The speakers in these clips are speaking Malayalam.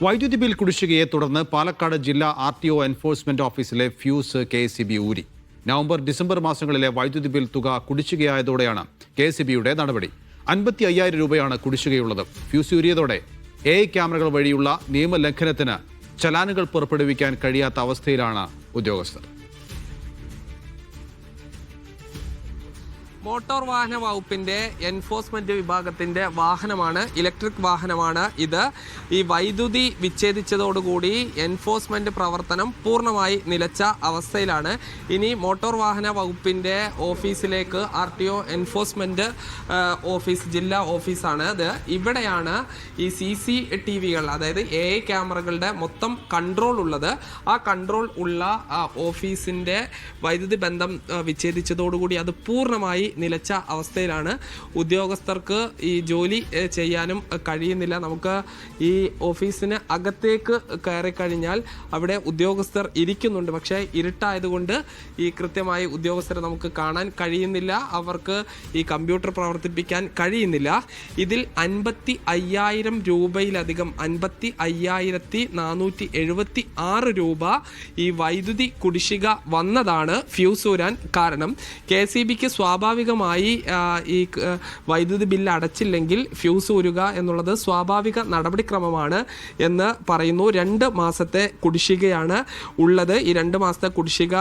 വൈദ്യുതി ബിൽ കുടിശ്ശികയെ തുടർന്ന് പാലക്കാട് ജില്ലാ RTO എൻഫോഴ്സ്മെന്റ് ഓഫീസിലെ ഫ്യൂസ് KSEB ഊരി. നവംബർ, ഡിസംബർ മാസങ്ങളിലെ വൈദ്യുതി ബിൽ തുക കുടിശ്ശികയായതോടെയാണ് KSEBയുടെ നടപടി. 55,000 രൂപയാണ് കുടിശ്ശികയുള്ളത്. ഫ്യൂസ് ഊരിയതോടെ AI ക്യാമറകൾ വഴിയുള്ള നിയമലംഘനത്തിന് ചലാനുകൾ പുറപ്പെടുവിക്കാൻ കഴിയാത്ത അവസ്ഥയിലാണ് ഉദ്യോഗസ്ഥർ. മോട്ടോർ വാഹന വകുപ്പിന്റെ എൻഫോഴ്സ്മെന്റ് വിഭാഗത്തിന്റെ വാഹനമാണ്, ഇലക്ട്രിക് വാഹനമാണ് ഇത്. ഈ വൈദ്യുതി വിച്ഛേദിച്ചതോടുകൂടി എൻഫോഴ്സ്മെന്റ് പ്രവർത്തനം പൂർണ്ണമായി നിലച്ച അവസ്ഥയിലാണ്. ഇനി മോട്ടോർ വാഹന വകുപ്പിന്റെ ഓഫീസിലേക്ക് RTO എൻഫോഴ്സ്മെന്റ് ഓഫീസ്, ജില്ലാ ഓഫീസാണ് അത്. ഇവിടെയാണ് ഈ CCTVകൾ, അതായത് AI ക്യാമറകളുടെ മൊത്തം കൺട്രോൾ ഉള്ളത്. ആ കൺട്രോൾ ഉള്ള ഓഫീസിന്റെ വൈദ്യുതി ബന്ധം വിച്ഛേദിച്ചതോടുകൂടി അത് പൂർണ്ണമായി നിലച്ച അവസ്ഥയിലാണ്. ഉദ്യോഗസ്ഥർക്ക് ഈ ജോലി ചെയ്യാനും കഴിയുന്നില്ല. നമുക്ക് ഈ ഓഫീസിന് അകത്തേക്ക് കയറി കഴിഞ്ഞാൽ അവിടെ ഉദ്യോഗസ്ഥർ ഇരിക്കുന്നുണ്ട്, പക്ഷേ ഇരുട്ടായതുകൊണ്ട് ഈ കൃത്യമായി ഉദ്യോഗസ്ഥരെ നമുക്ക് കാണാൻ കഴിയുന്നില്ല. അവർക്ക് ഈ കമ്പ്യൂട്ടർ പ്രവർത്തിപ്പിക്കാൻ കഴിയുന്നില്ല. ഇതിൽ 55,000 രൂപയിലധികം, 55,476 രൂപ ഈ വൈദ്യുതി കുടിശ്ശിക വന്നതാണ് ഫ്യൂസ് ഊരാൻ കാരണം. KSEBക്ക് സ്വാഭാവികമായി ഈ വൈദ്യുതി ബില്ല് അടച്ചില്ലെങ്കിൽ ഫ്യൂസ് ഊരുക എന്നുള്ളത് സ്വാഭാവിക നടപടിക്രമമാണ് എന്ന് പറയുന്നു. 2 മാസത്തെ കുടിശ്ശികയാണ് ഉള്ളത്. ഈ 2 മാസത്തെ കുടിശ്ശിക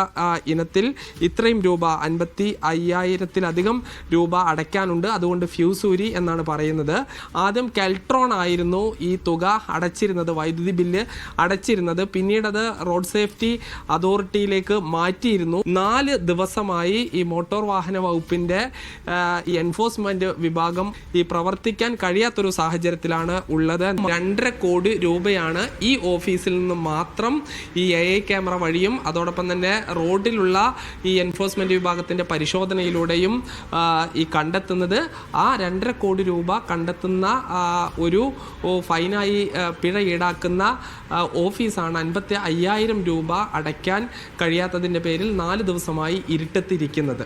ഇനത്തിൽ ഇത്രയും രൂപ, 55,000-ലധികം രൂപ അടയ്ക്കാനുണ്ട്. അതുകൊണ്ട് ഫ്യൂസ് ഊരി എന്നാണ് പറയുന്നത്. ആദ്യം കെൽട്രോൺ ആയിരുന്നു ഈ തുക അടച്ചിരുന്നത്, വൈദ്യുതി ബില്ല് അടച്ചിരുന്നത്. പിന്നീട് അത് റോഡ് സേഫ്റ്റി അതോറിറ്റിയിലേക്ക് മാറ്റിയിരുന്നു. 4 ദിവസമായി ഈ മോട്ടോർ വാഹന വകുപ്പിന്റെ ഈ എൻഫോഴ്സ്മെന്റ് വിഭാഗം ഈ പ്രവർത്തിക്കാൻ കഴിയാത്തൊരു സാഹചര്യത്തിലാണ് ഉള്ളത്. 2.5 കോടി രൂപയാണ് ഈ ഓഫീസിൽ നിന്ന് മാത്രം ഈ AI ക്യാമറ വഴിയും അതോടൊപ്പം തന്നെ റോഡിലുള്ള ഈ എൻഫോഴ്സ്മെന്റ് വിഭാഗത്തിന്റെ പരിശോധനയിലൂടെയും ഈ കണ്ടെത്തുന്നത്. ആ 2.5 കോടി രൂപ കണ്ടെത്തുന്ന ഒരു ഫൈനായി പിഴ ഈടാക്കുന്ന ഓഫീസാണ് 55,000 രൂപ അടയ്ക്കാൻ കഴിയാത്തതിൻ്റെ പേരിൽ 4 ദിവസമായി ഇരുട്ടത്തിരിക്കുന്നത്.